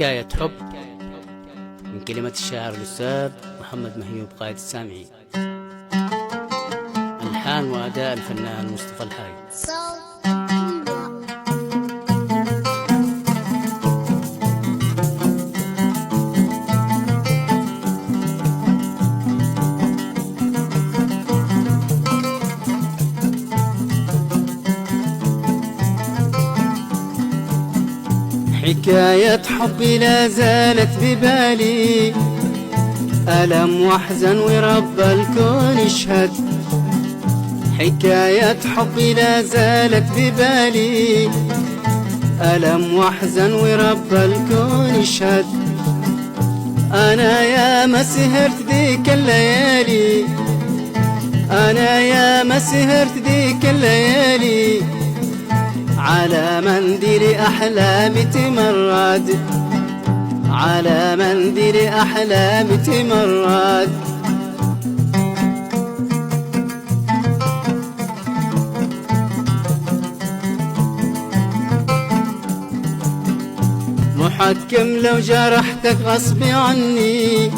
حكاية حب من كلمة الشاعر الأستاذ محمد مهيوب قائد السامعين، ألحان وأداء الفنان مصطفى الحاي. حكاية حبي لا زالت ببالي، ألم واحزن ورب الكون يشهد. حكاية حبي لا زالت ببالي، ألم واحزن ورب الكون يشهد. أنا يا ما سهرت ذيك الليالي، أنا يا ما سهرت ذيك الليالي، على منديل أحلامي تمرد، على منديل أحلامي تمرد. محكم لو جرحتك غصب عني،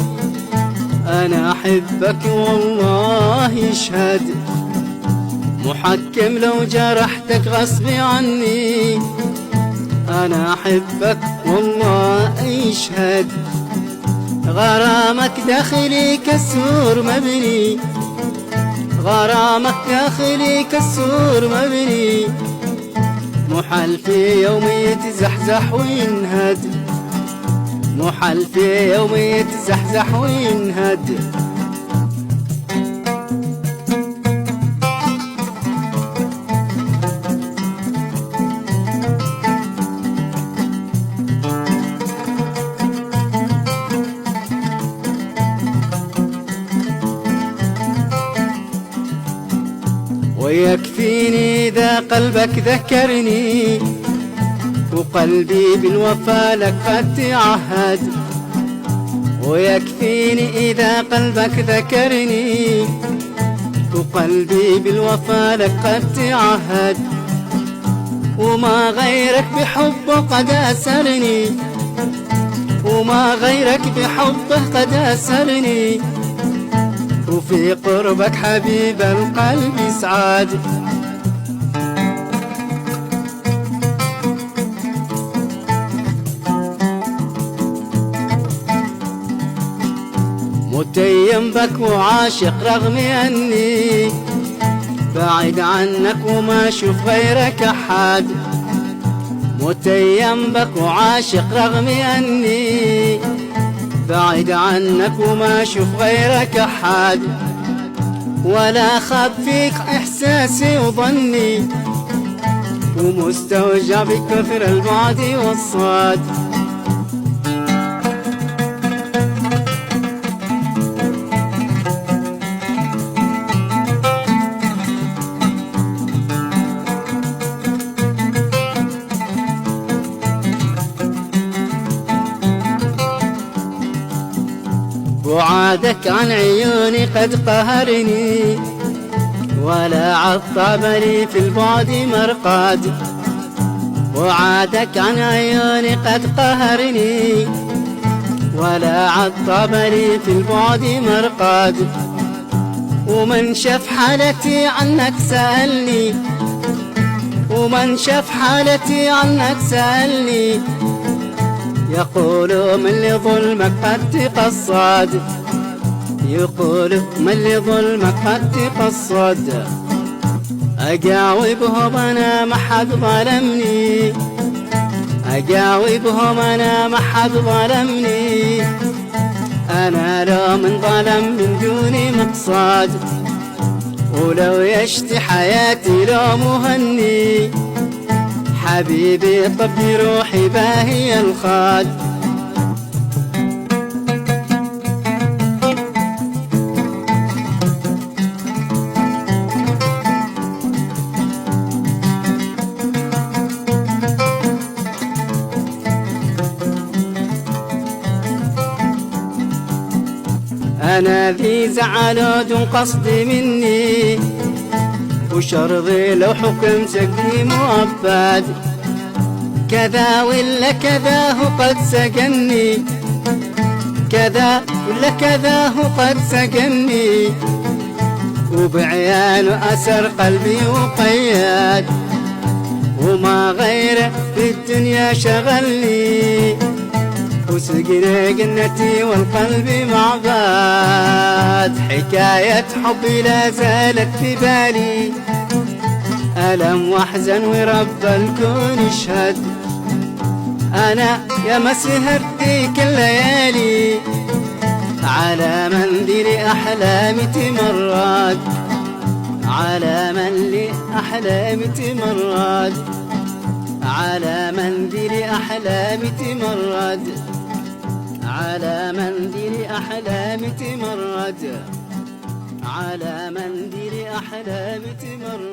أنا أحبك والله يشهد. محكم لو جرحتك غصب عني، أنا أحبك والله يشهد. غرامك داخلي كالسور مبني، غرامك داخلي كالسور مبني، محال في يوم يتزحزح وينهد، محال في يوم يتزحزح وينهد. ويكفيني إذا قلبك ذكرني، وقلبي بالوفا لك قد تعهد. ويكفيني إذا قلبك ذكرني، وقلبي بالوفا لك قد تعهد. وما غيرك بحبه قد أسرني، وما غيرك بحبه قد أسرني، وفي قربك حبيب القلب سعاد. متيم بك وعاشق رغم أني بعيد عنك وما أشوف غيرك أحد. متيم بك وعاشق رغم أني بعيد عنك وما أشوف غيرك أحد. ولا خاب فيك إحساسي وظني، ومستوجع بكثر البعد والصاد. وعادك عن عيوني قد قهرني، ولا عطب لي في البعد مرقاد. وعادك عن عيوني قد قهرني، ولا عطب لي في البعد مرقاد. ومن شاف حالتي عنك سألني، ومن شاف حالتي عنك سألني، يقول من لظلمك قد تقصد، يقول من لظلمك قد تقصد. أجاوبهم أنا ما حد ظلمني، أجاوبهم أنا ما حد ظلمني، أنا لو من ظلم من دون مقصد. ولو يشتي حياتي لو مهني، حبيبي طبي روحي باهي الخاد. أنا ذي زعل دون قصد مني، وشرضي لو حكم سقي مؤبد. كذا ولا كذا هو قد سجني، كذا ولا كذا هو قد سجني، وبعيانه أسر قلبي وقياد، وما غيره في الدنيا شغلني، وسقنا جنتي والقلب معقاد. حكاية حبي لا زالت في بالي، ألم واحزن ورب الكون يشهد، أنا يا ما سهرت ذيك الليالي على منديل أحلامي تمرد، على منديل أحلامي تمرد، على منديل أحلامي تمرد، على منديل أحلامي تمرد، على منديل أحلامي تمرد.